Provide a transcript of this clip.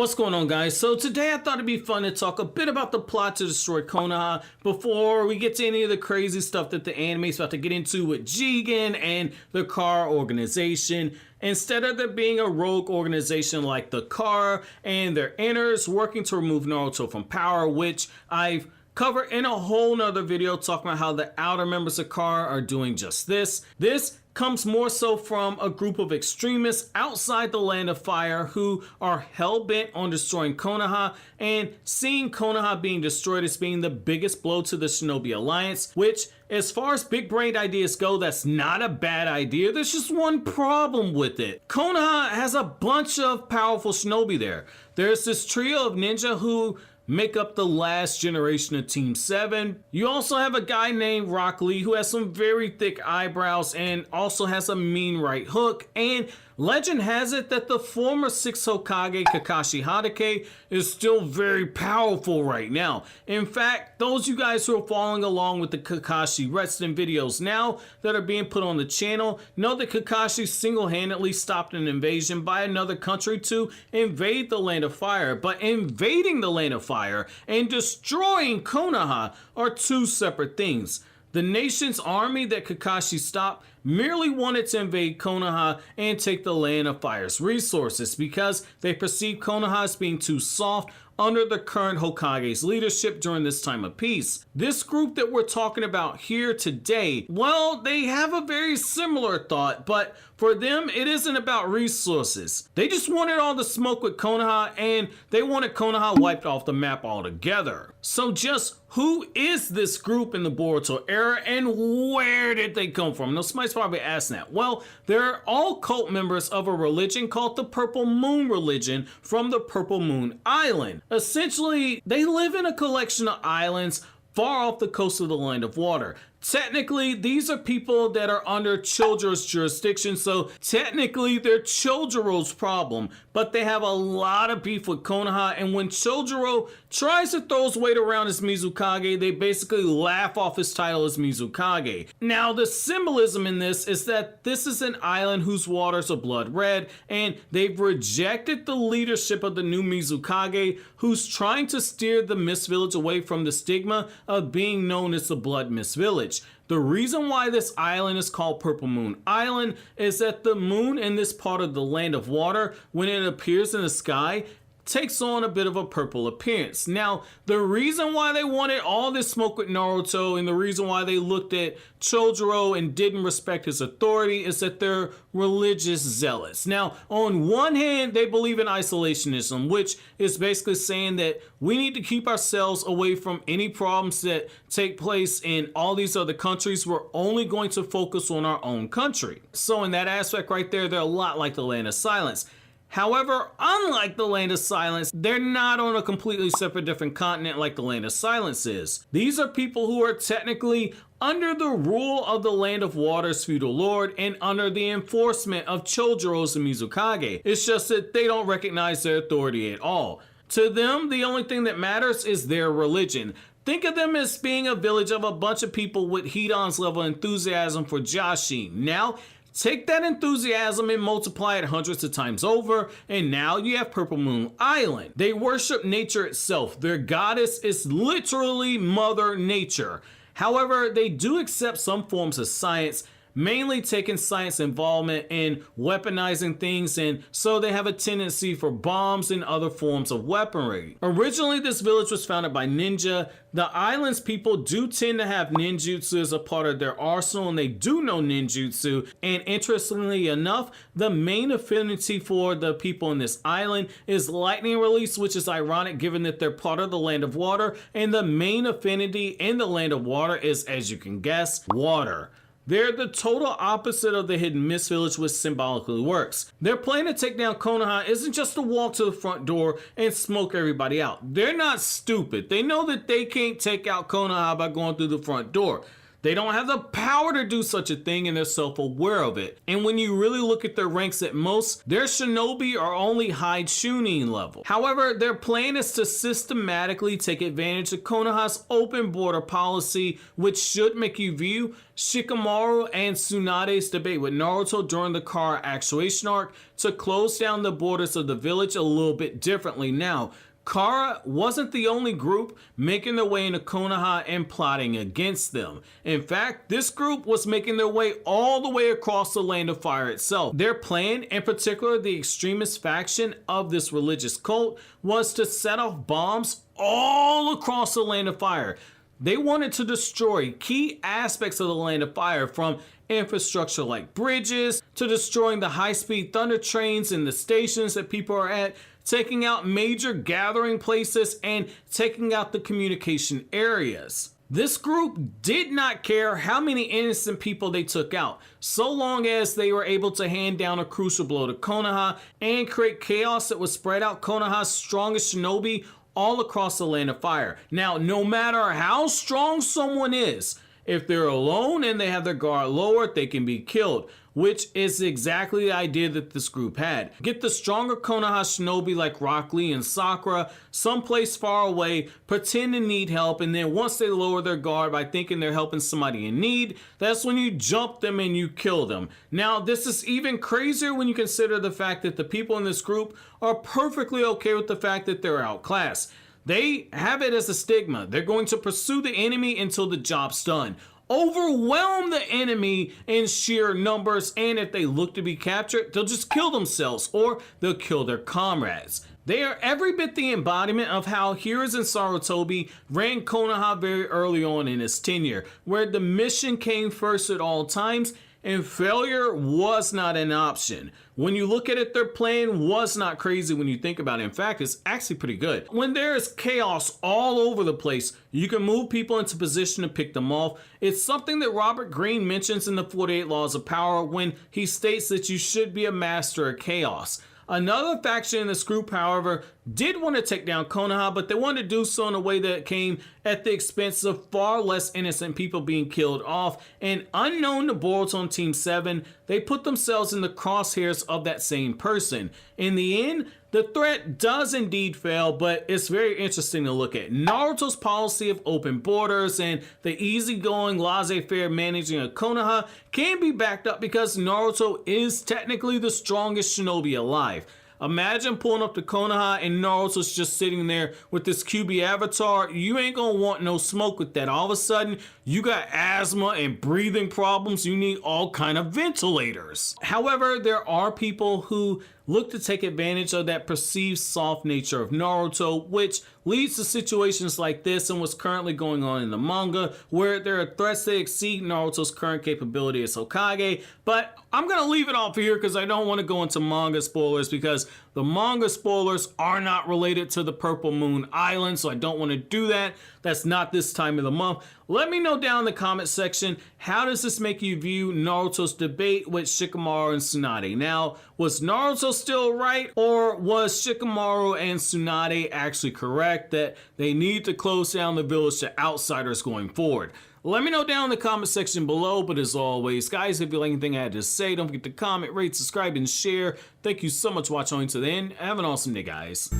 What's going on, guys? So today I thought it'd be fun to talk a bit about the plot to destroy Konoha before we get to any of the crazy stuff that the anime is about to get into with Jigen and the Car organization. Instead of there being a rogue organization like the Car and their inners working to remove Naruto from power, which I've covered in a whole nother video talking about how the outer members of Car are doing just this. This comes more so from a group of extremists outside the Land of Fire who are hell-bent on destroying Konoha and seeing Konoha being destroyed as being the biggest blow to the Shinobi Alliance, which, as far as big-brained ideas go, that's not a bad idea. There's just one problem with it. Konoha has a bunch of powerful Shinobi there. There's this trio of ninja who make up the last generation of Team 7. You also have a guy named Rock Lee who has some very thick eyebrows and also has a mean right hook, and legend has it that the former 6 Hokage Kakashi Hatake is still very powerful right now. In fact, those you guys who are following along with the Kakashi wrestling videos now that are being put on the channel know that Kakashi single-handedly stopped an invasion by another country to invade the Land of Fire, but invading the Land of Fire and destroying Konoha are two separate things. The nation's army that Kakashi stopped merely wanted to invade Konoha and take the Land of Fire's resources because they perceived Konoha as being too soft under the current Hokage's leadership during this time of peace. This group that we're talking about here today, well, they have a very similar thought, but for them, it isn't about resources. They just wanted all the smoke with Konoha, and they wanted Konoha wiped off the map altogether. So just who is this group in the Boruto era, and where did they come from? Now, somebody's probably asking that. Well, they're all cult members of a religion called the Purple Moon religion from the Purple Moon Island. Essentially, they live in a collection of islands far off the coast of the Land of Water. Technically, these are people that are under Chojuro's jurisdiction, so technically they're Chojuro's problem, but they have a lot of beef with Konoha, and when Chojuro tries to throw his weight around as Mizukage, they basically laugh off his title as Mizukage. Now, the symbolism in this is that this is an island whose waters are blood red, and they've rejected the leadership of the new Mizukage, who's trying to steer the Mist Village away from the stigma of being known as the Blood Mist Village. The reason why this island is called Purple Moon Island is that the moon in this part of the Land of Water, when it appears in the sky, takes on a bit of a purple appearance. Now, the reason why they wanted all this smoke with Naruto and the reason why they looked at Chojuro and didn't respect his authority is that they're religious zealots. Now, on one hand, they believe in isolationism, which is basically saying that we need to keep ourselves away from any problems that take place in all these other countries. We're only going to focus on our own country. So in that aspect right there, they're a lot like the Land of Silence. However, unlike the Land of Silence, they're not on a completely separate different continent like the Land of Silence is. These are people who are technically under the rule of the Land of Water's feudal lord and under the enforcement of Chojuro's Mizukage. It's just that they don't recognize their authority at all. To them, the only thing that matters is their religion. Think of them as being a village of a bunch of people with Hidon's level enthusiasm for Jashin. Now, take that enthusiasm and multiply it hundreds of times over, and now you have Purple Moon Island. They worship nature itself. Their goddess is literally Mother Nature. However, they do accept some forms of science, mainly taking science involvement in weaponizing things, and so they have a tendency for bombs and other forms of weaponry. Originally, this village was founded by ninja. The island's people do tend to have ninjutsu as a part of their arsenal, and they do know ninjutsu, and interestingly enough, the main affinity for the people in this island is lightning release, which is ironic given that they're part of the Land of Water, and the main affinity in the Land of Water is, as you can guess, water. They're the total opposite of the Hidden Mist Village, which symbolically works. Their plan to take down Konoha isn't just to walk to the front door and smoke everybody out. They're not stupid. They know that they can't take out Konoha by going through the front door. They don't have the power to do such a thing, and they're self-aware of it. And when you really look at their ranks at most, their shinobi are only high chunin level. However, their plan is to systematically take advantage of Konoha's open border policy, which should make you view Shikamaru and Tsunade's debate with Naruto during the car actuation arc to close down the borders of the village a little bit differently. Now, Kara wasn't the only group making their way into Konoha and plotting against them. In fact, this group was making their way all the way across the Land of Fire itself. Their plan, in particular the extremist faction of this religious cult, was to set off bombs all across the Land of Fire. They wanted to destroy key aspects of the Land of Fire, from infrastructure like bridges to destroying the high-speed thunder trains and the stations that people are at, taking out major gathering places, and taking out the communication areas. This group did not care how many innocent people they took out, so long as they were able to hand down a crucial blow to Konoha and create chaos that would spread out Konoha's strongest shinobi all across the Land of Fire. Now, no matter how strong someone is, if they're alone and they have their guard lowered, they can be killed, which is exactly the idea that this group had. Get the stronger Konoha shinobi like Rock Lee and Sakura someplace far away, pretend to need help, and then once they lower their guard by thinking they're helping somebody in need, that's when you jump them and you kill them. Now, this is even crazier when you consider the fact that the people in this group are perfectly okay with the fact that they're outclassed. They have it as a stigma. They're going to pursue the enemy until the job's done. Overwhelm the enemy in sheer numbers, and if they look to be captured, they'll just kill themselves or they'll kill their comrades. They are every bit the embodiment of how Hiruzen Sarutobi ran Konoha very early on in his tenure, where the mission came first at all times and failure was not an option. When you look at it, their plan was not crazy when you think about it. In fact, it's actually pretty good. When there is chaos all over the place, you can move people into position to pick them off. It's something that Robert Greene mentions in the 48 Laws of Power when he states that you should be a master of chaos. Another faction in this group, however, did want to take down Konoha, but they wanted to do so in a way that came at the expense of far less innocent people being killed off. And unknown to Boruto on Team 7, they put themselves in the crosshairs of that same person. In the end, the threat does indeed fail, but it's very interesting to look at. Naruto's policy of open borders and the easygoing, laissez-faire managing of Konoha can be backed up because Naruto is technically the strongest shinobi alive. Imagine pulling up to Konoha and Naruto's just sitting there with this QB avatar. You ain't gonna want no smoke with that. All of a sudden, you got asthma and breathing problems. You need all kind of ventilators. However, there are people who look to take advantage of that perceived soft nature of Naruto, which leads to situations like this and what's currently going on in the manga, where there are threats that exceed Naruto's current capability as Hokage. But I'm gonna leave it off here because I don't want to go into manga spoilers, because the manga spoilers are not related to the Purple Moon Island, so I don't want to do that. That's not this time of the month. Let me know down in the comment section, how does this make you view Naruto's debate with Shikamaru and Tsunade? Now, was Naruto still right, or was Shikamaru and Tsunade actually correct that they need to close down the village to outsiders going forward? Let me know down in the comment section below, but as always, guys, if you like anything I had to say, don't forget to comment, rate, subscribe, and share. Thank you so much for watching to the end. Have an awesome day, guys.